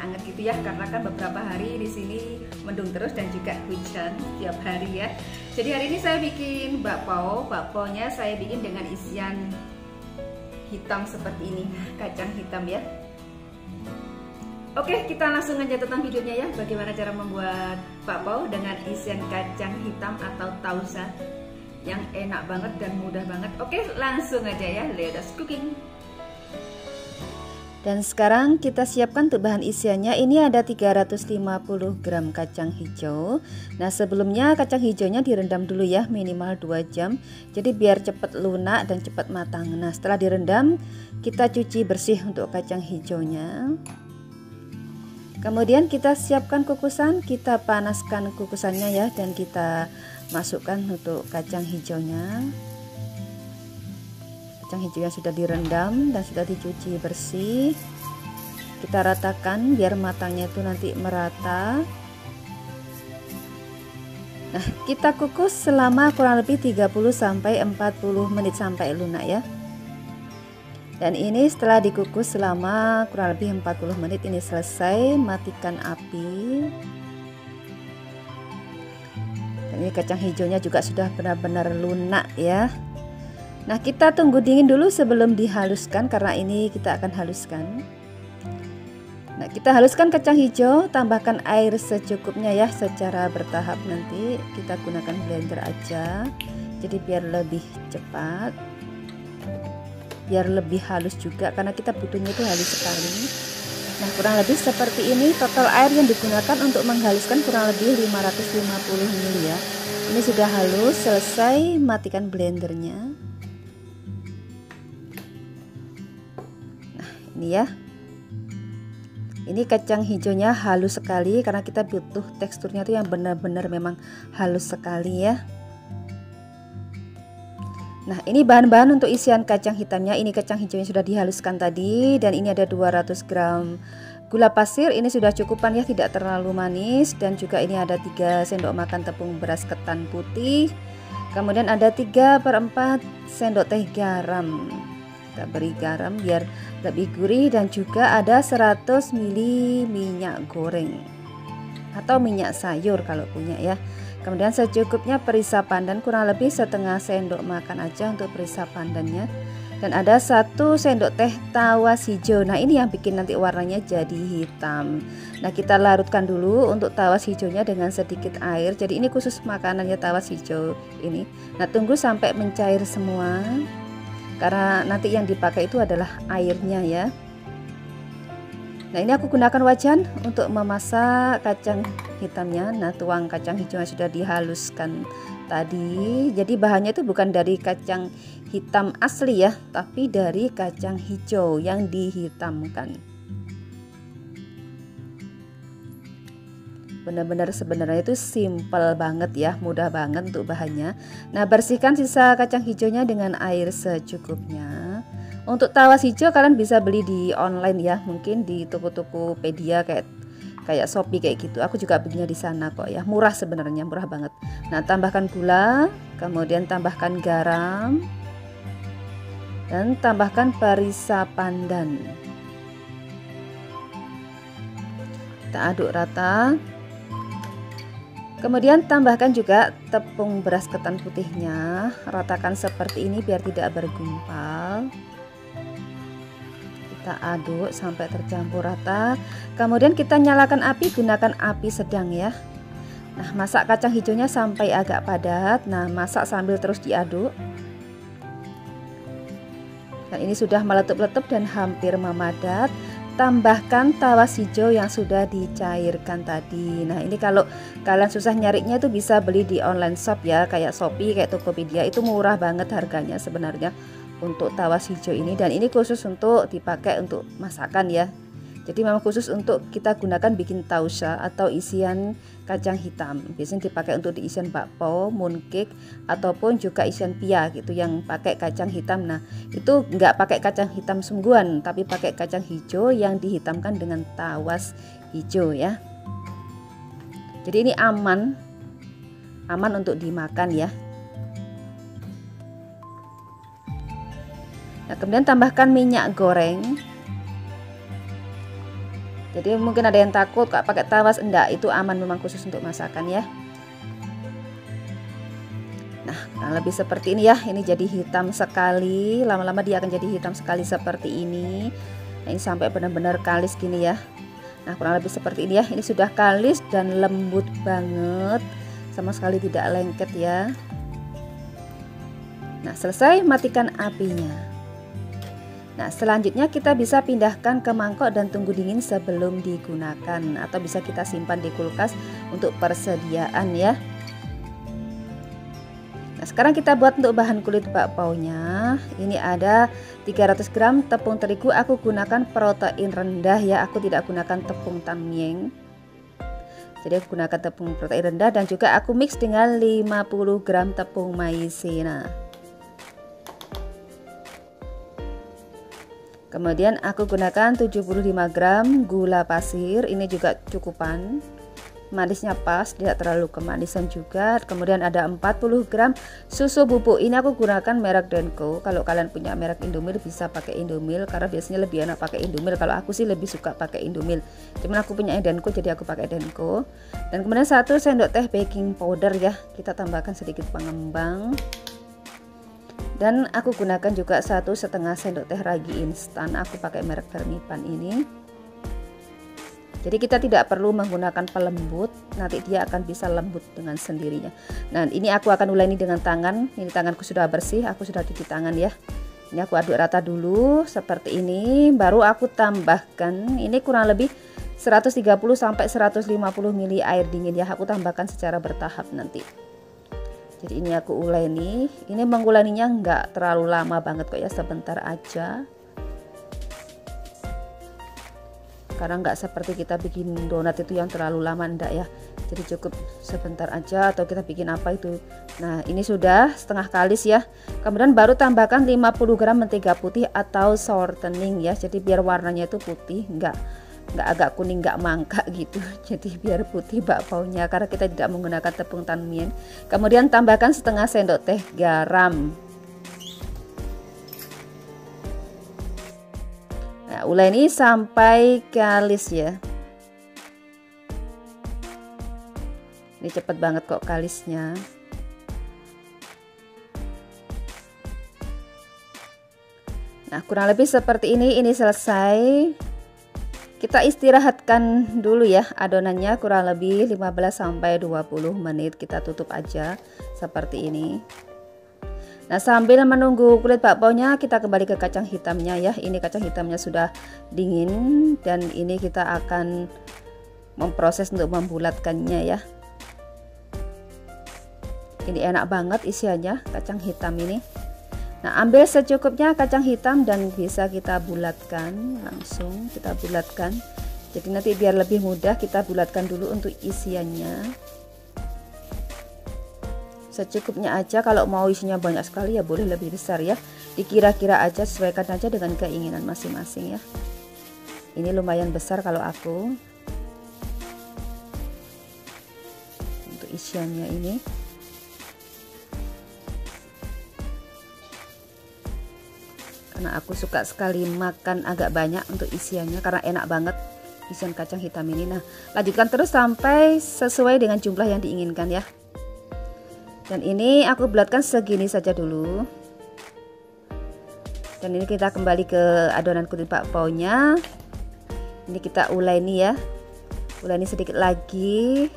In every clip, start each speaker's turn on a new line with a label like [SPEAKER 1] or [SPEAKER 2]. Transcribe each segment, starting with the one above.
[SPEAKER 1] anget gitu ya, karena kan beberapa hari di sini mendung terus dan juga hujan tiap hari ya. Jadi hari ini saya bikin bakpao. Bakpaonya saya bikin dengan isian hitam seperti ini, kacang hitam ya. Oke, kita langsung aja tentang videonya ya, bagaimana cara membuat bakpao dengan isian kacang hitam atau tausa yang enak banget dan mudah banget. Oke, langsung aja ya, let us cooking.
[SPEAKER 2] Dan sekarang kita siapkan untuk bahan isiannya. Ini ada 350 gram kacang hijau. Nah, sebelumnya kacang hijaunya direndam dulu ya, minimal 2 jam. Jadi biar cepat lunak dan cepat matang. Nah, setelah direndam, kita cuci bersih untuk kacang hijaunya. Kemudian kita siapkan kukusan, kita panaskan kukusannya ya, dan kita masukkan untuk kacang hijaunya. Kacang hijaunya sudah direndam dan sudah dicuci bersih. Kita ratakan biar matangnya itu nanti merata. Nah, kita kukus selama kurang lebih 30 sampai 40 menit sampai lunak ya. Dan ini setelah dikukus selama kurang lebih 40 menit ini selesai, matikan api. Dan ini kacang hijaunya juga sudah benar-benar lunak ya. Nah, kita tunggu dingin dulu sebelum dihaluskan, karena ini kita akan haluskan. Nah, kita haluskan kacang hijau, tambahkan air secukupnya ya, secara bertahap. Nanti kita gunakan blender aja, jadi biar lebih cepat, biar lebih halus juga, karena kita butuhnya itu halus sekali. Nah, kurang lebih seperti ini. Total air yang digunakan untuk menghaluskan kurang lebih 550 ml ya. Ini sudah halus, selesai, matikan blendernya. Nah, ini ya, ini kacang hijaunya halus sekali, karena kita butuh teksturnya tuh yang benar-benar memang halus sekali ya. Nah, ini bahan-bahan untuk isian kacang hitamnya. Ini kacang hijaunya sudah dihaluskan tadi, dan ini ada 200 gram gula pasir. Ini sudah cukupan ya, tidak terlalu manis. Dan juga ini ada 3 sendok makan tepung beras ketan putih. Kemudian ada 3/4 sendok teh garam. Kita beri garam biar lebih gurih, dan juga ada 100 ml minyak goreng atau minyak sayur kalau punya ya. Kemudian secukupnya perisa pandan, kurang lebih setengah sendok makan aja untuk perisa pandannya. Dan ada 1 sendok teh tawas hijau. Nah, ini yang bikin nanti warnanya jadi hitam. Nah, kita larutkan dulu untuk tawas hijaunya dengan sedikit air. Jadi ini khusus makanannya tawas hijau ini. Nah, tunggu sampai mencair semua, karena nanti yang dipakai itu adalah airnya ya. Nah, ini aku gunakan wajan untuk memasak kacang hitamnya. Nah, tuang kacang hijau yang sudah dihaluskan tadi. Jadi bahannya itu bukan dari kacang hitam asli ya, tapi dari kacang hijau yang dihitamkan. Benar-benar sebenarnya itu simple banget ya, mudah banget untuk bahannya. Nah, bersihkan sisa kacang hijaunya dengan air secukupnya. Untuk tawas hijau kalian bisa beli di online ya, mungkin di toko-toko pedia kayak Shopee kayak gitu. Aku juga belinya di sana kok ya, murah sebenarnya, murah banget. Nah, tambahkan gula, kemudian tambahkan garam, dan tambahkan perisa pandan. Kita aduk rata. Kemudian tambahkan juga tepung beras ketan putihnya, ratakan seperti ini biar tidak bergumpal. Kita aduk sampai tercampur rata. Kemudian kita nyalakan api, gunakan api sedang ya. Nah, masak kacang hijaunya sampai agak padat. Nah, masak sambil terus diaduk. Nah, ini sudah meletup-letup dan hampir memadat. Tambahkan tawas hijau yang sudah dicairkan tadi. Nah, ini kalau kalian susah nyarinya itu bisa beli di online shop ya, kayak Shopee, kayak Tokopedia. Itu murah banget harganya sebenarnya untuk tawas hijau ini, dan ini khusus untuk dipakai untuk masakan ya. Jadi memang khusus untuk kita gunakan bikin tausa atau isian kacang hitam. Biasanya dipakai untuk di isian bakpao, mooncake, ataupun juga isian pia gitu yang pakai kacang hitam. Nah, itu nggak pakai kacang hitam sungguhan, tapi pakai kacang hijau yang dihitamkan dengan tawas hijau ya. Jadi ini aman untuk dimakan ya. Nah, kemudian tambahkan minyak goreng. Jadi mungkin ada yang takut kak pakai tawas, enggak, itu aman, memang khusus untuk masakan ya. Nah kurang lebih seperti ini ya, ini jadi hitam sekali, lama-lama dia akan jadi hitam sekali seperti ini. Nah ini sampai benar-benar kalis gini ya. Nah kurang lebih seperti ini ya, ini sudah kalis dan lembut banget, sama sekali tidak lengket ya. Nah selesai, matikan apinya. Nah selanjutnya kita bisa pindahkan ke mangkok dan tunggu dingin sebelum digunakan, atau bisa kita simpan di kulkas untuk persediaan ya. Nah sekarang kita buat untuk bahan kulit bakpaunya. Ini ada 300 gram tepung terigu, aku gunakan protein rendah ya, aku tidak gunakan tepung tamyeng. Jadi aku gunakan tepung protein rendah, dan juga aku mix dengan 50 gram tepung maizena. Kemudian aku gunakan 75 gram gula pasir, ini juga cukupan, manisnya pas, tidak terlalu kemanisan juga. Kemudian ada 40 gram susu bubuk, ini aku gunakan merek Denko. Kalau kalian punya merek Indomil bisa pakai Indomil, karena biasanya lebih enak pakai Indomil. Kalau aku sih lebih suka pakai Indomil, cuman aku punya Denko jadi aku pakai Denko. Dan kemudian 1 sendok teh baking powder ya, kita tambahkan sedikit pengembang. Dan aku gunakan juga 1,5 sendok teh ragi instan, aku pakai merek Fermipan ini. Jadi kita tidak perlu menggunakan pelembut, nanti dia akan bisa lembut dengan sendirinya. Nah ini aku akan uleni dengan tangan, ini tanganku sudah bersih, aku sudah cuci tangan ya. Ini aku aduk rata dulu seperti ini, baru aku tambahkan, ini kurang lebih 130 sampai 150 ml air dingin ya, aku tambahkan secara bertahap nanti. Jadi ini aku uleni, ini menguleninya enggak terlalu lama banget kok ya, sebentar aja. Karena enggak seperti kita bikin donat itu yang terlalu lama, enggak ya. Jadi cukup sebentar aja, atau kita bikin apa itu. Nah ini sudah setengah kalis ya. Kemudian baru tambahkan 50 gram mentega putih atau shortening ya. Jadi biar warnanya itu putih, enggak agak kuning, enggak mangkak gitu. Jadi biar putih bakpaunya, karena kita tidak menggunakan tepung tamyeng. Kemudian tambahkan setengah sendok teh garam. Nah uleni sampai kalis ya. Ini cepet banget kok kalisnya. Nah kurang lebih seperti ini selesai. Kita istirahatkan dulu ya adonannya, kurang lebih 15 sampai 20 menit, kita tutup aja seperti ini. Nah sambil menunggu kulit bakpaunya, kita kembali ke kacang hitamnya ya. Ini kacang hitamnya sudah dingin, dan ini kita akan memproses untuk membulatkannya ya. Ini enak banget isiannya kacang hitam ini. Nah ambil secukupnya kacang hitam dan bisa kita bulatkan, langsung kita bulatkan. Jadi nanti biar lebih mudah kita bulatkan dulu untuk isiannya. Secukupnya aja, kalau mau isinya banyak sekali ya boleh lebih besar ya. Dikira-kira aja, sesuaikan aja dengan keinginan masing-masing ya. Ini lumayan besar kalau aku. Untuk isiannya ini. Karena aku suka sekali makan agak banyak untuk isiannya, karena enak banget isian kacang hitam ini. Nah lanjutkan terus sampai sesuai dengan jumlah yang diinginkan ya. Dan ini aku bulatkan segini saja dulu. Dan ini kita kembali ke adonan kulit bakpaunya. Ini kita uleni ya, uleni sedikit lagi.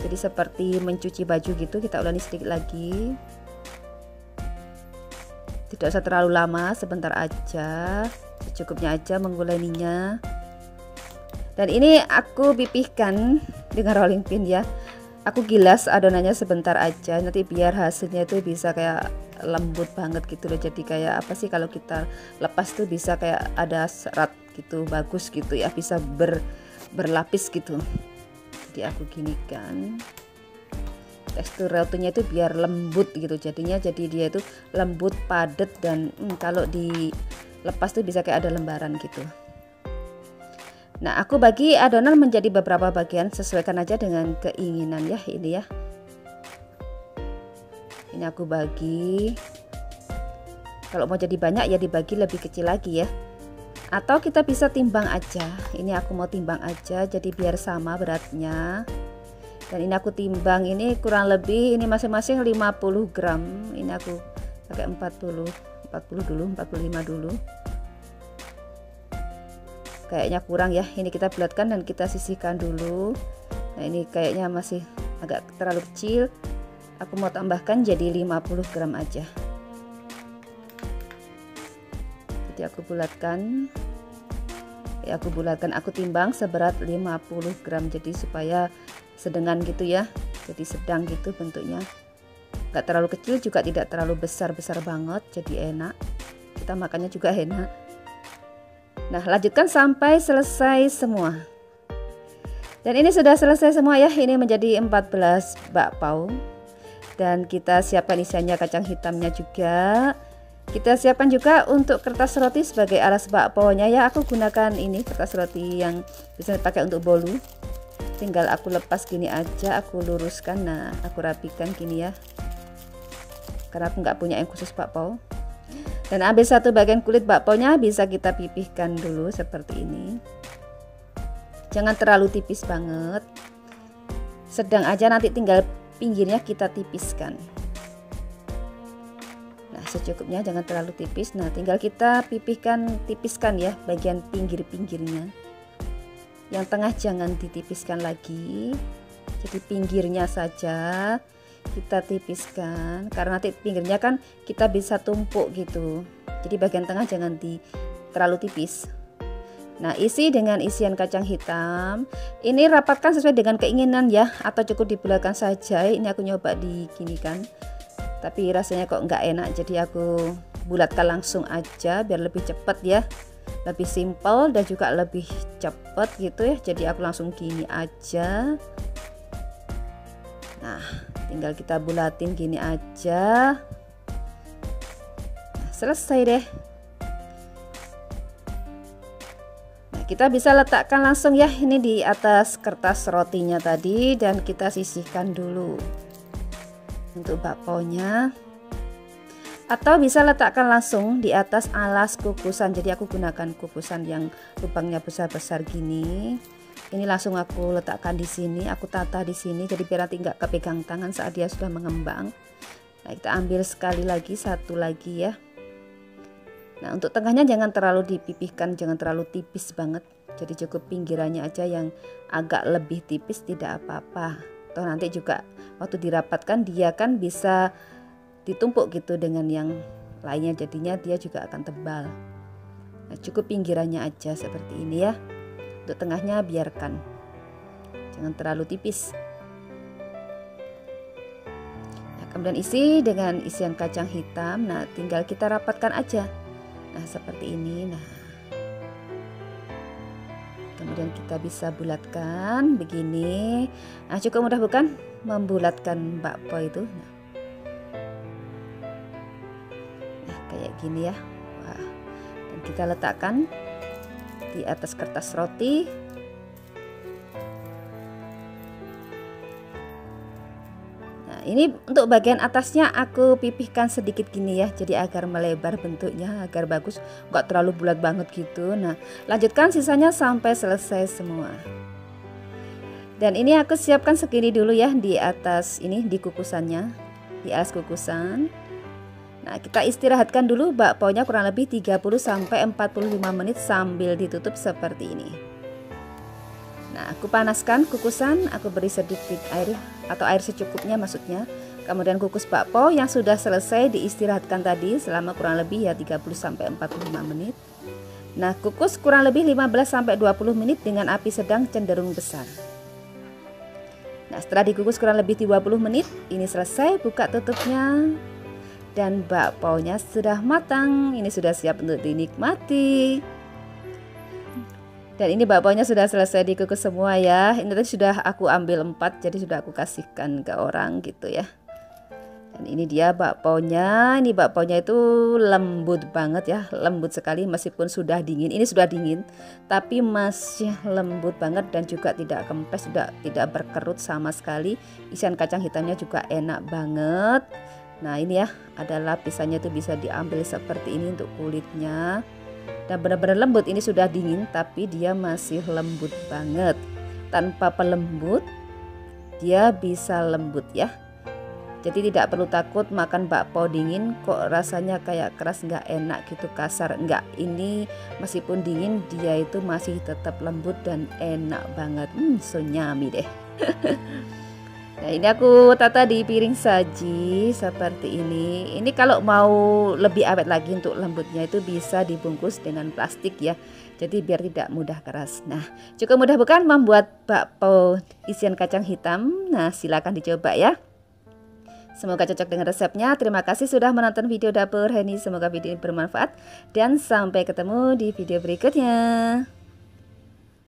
[SPEAKER 2] Jadi seperti mencuci baju gitu, kita uleni sedikit lagi. Tidak usah terlalu lama, sebentar aja, secukupnya aja menguleninya. Dan ini aku pipihkan dengan rolling pin ya. Aku gilas adonannya sebentar aja, nanti biar hasilnya itu bisa kayak lembut banget gitu loh. Jadi kayak apa sih, kalau kita lepas tuh bisa kayak ada serat gitu, bagus gitu ya, bisa berlapis gitu. Jadi aku gini kan, tekstur rotinya itu biar lembut gitu jadinya, jadi dia itu lembut, padat, dan kalau dilepas tuh bisa kayak ada lembaran gitu. Nah aku bagi adonan menjadi beberapa bagian, sesuaikan aja dengan keinginan ya. Ini ya, ini aku bagi, kalau mau jadi banyak ya dibagi lebih kecil lagi ya. Atau kita bisa timbang aja. Ini aku mau timbang aja jadi biar sama beratnya. Dan ini aku timbang, ini kurang lebih ini masing-masing 50 gram. Ini aku pakai 40 dulu, 45 dulu. Kayaknya kurang ya. Ini kita bulatkan dan kita sisihkan dulu. Nah, ini kayaknya masih agak terlalu kecil. Aku mau tambahkan jadi 50 gram aja. Jadi aku bulatkan, aku timbang seberat 50 gram, jadi supaya sedengan gitu ya, jadi sedang gitu bentuknya, nggak terlalu kecil juga tidak terlalu besar banget, jadi enak, kita makannya juga enak. Nah, lanjutkan sampai selesai semua. Dan ini sudah selesai semua ya, ini menjadi 14 bakpao. Dan kita siapkan isiannya, kacang hitamnya juga. Kita siapkan juga untuk kertas roti sebagai alas bakpao-nya ya. Aku gunakan ini kertas roti yang bisa dipakai untuk bolu. Tinggal aku lepas gini aja, aku luruskan. Nah, aku rapikan gini ya. Karena aku nggak punya yang khusus bakpao. Dan ambil satu bagian kulit bakpao-nya, bisa kita pipihkan dulu seperti ini. Jangan terlalu tipis banget. Sedang aja, nanti tinggal pinggirnya kita tipiskan. Secukupnya, jangan terlalu tipis. Nah, tinggal kita tipiskan ya bagian pinggir-pinggirnya. Yang tengah jangan ditipiskan lagi. Jadi pinggirnya saja kita tipiskan, karena nanti pinggirnya kan kita bisa tumpuk gitu. Jadi bagian tengah jangan terlalu tipis. Nah, isi dengan isian kacang hitam. Ini rapatkan sesuai dengan keinginan ya, atau cukup dibulatkan saja. Ini aku nyoba diginikan, tapi rasanya kok nggak enak, jadi aku bulatkan langsung aja biar lebih cepat ya, lebih simpel dan juga lebih cepat gitu ya. Jadi aku langsung gini aja. Nah, tinggal kita bulatin gini aja. Nah, selesai deh. Nah, kita bisa letakkan langsung ya ini di atas kertas rotinya tadi, dan kita sisihkan dulu untuk bakpao-nya, atau bisa letakkan langsung di atas alas kukusan. Jadi aku gunakan kukusan yang lubangnya besar-besar gini. Ini langsung aku letakkan di sini, aku tata di sini, jadi biar nanti nggak kepegang tangan saat dia sudah mengembang. Nah, kita ambil sekali lagi, satu lagi ya. Nah, untuk tengahnya jangan terlalu dipipihkan, jangan terlalu tipis banget. Jadi cukup pinggirannya aja yang agak lebih tipis, tidak apa-apa. Atau nanti juga waktu dirapatkan dia kan bisa ditumpuk gitu dengan yang lainnya, jadinya dia juga akan tebal. Nah, cukup pinggirannya aja seperti ini ya. Untuk tengahnya biarkan, jangan terlalu tipis. Nah, kemudian isi dengan isian kacang hitam. Nah, tinggal kita rapatkan aja. Nah, seperti ini. Nah, kemudian kita bisa bulatkan begini. Nah, cukup mudah bukan membulatkan bakpao itu? Nah, kayak gini ya. Wah. Dan kita letakkan di atas kertas roti. Nah, ini untuk bagian atasnya aku pipihkan sedikit gini ya, jadi agar melebar bentuknya, agar bagus, nggak terlalu bulat banget gitu. Nah, lanjutkan sisanya sampai selesai semua. Dan ini aku siapkan segini dulu ya di atas ini, di kukusannya, di alas kukusan. Nah, kita istirahatkan dulu bakpao-nya kurang lebih 30-45 menit sambil ditutup seperti ini. Nah, aku panaskan kukusan, aku beri sedikit air atau air secukupnya maksudnya. Kemudian kukus bakpao yang sudah selesai diistirahatkan tadi selama kurang lebih ya 30-45 menit. Nah, kukus kurang lebih 15-20 menit dengan api sedang cenderung besar. Nah, setelah dikukus kurang lebih 20 menit, ini selesai, buka tutupnya. Dan bakpao-nya sudah matang, ini sudah siap untuk dinikmati. Dan ini bakpao-nya sudah selesai dikukus semua ya. Ini tadi sudah aku ambil 4, jadi sudah aku kasihkan ke orang gitu ya. Dan ini dia bakpao-nya. Ini bakpao-nya itu lembut banget ya, lembut sekali meskipun sudah dingin. Ini sudah dingin, tapi masih lembut banget dan juga tidak kempes, sudah tidak berkerut sama sekali. Isian kacang hitamnya juga enak banget. Nah, ini ya, ada lapisannya itu bisa diambil seperti ini untuk kulitnya. dan benar-benar lembut. Ini sudah dingin tapi dia masih lembut banget. Tanpa pelembut dia bisa lembut ya. Jadi tidak perlu takut makan bakpao dingin kok rasanya kayak keras, nggak enak gitu, kasar, enggak. Ini meskipun dingin dia itu masih tetap lembut dan enak banget. So yummy deh. Nah, ini aku tata di piring saji seperti ini. Ini kalau mau lebih awet lagi untuk lembutnya itu bisa dibungkus dengan plastik ya. Jadi biar tidak mudah keras. Nah, cukup mudah bukan membuat bakpao isian kacang hitam? Nah, silakan dicoba ya. Semoga cocok dengan resepnya. Terima kasih sudah menonton video dapur Heni. Semoga video ini bermanfaat dan sampai ketemu di video berikutnya.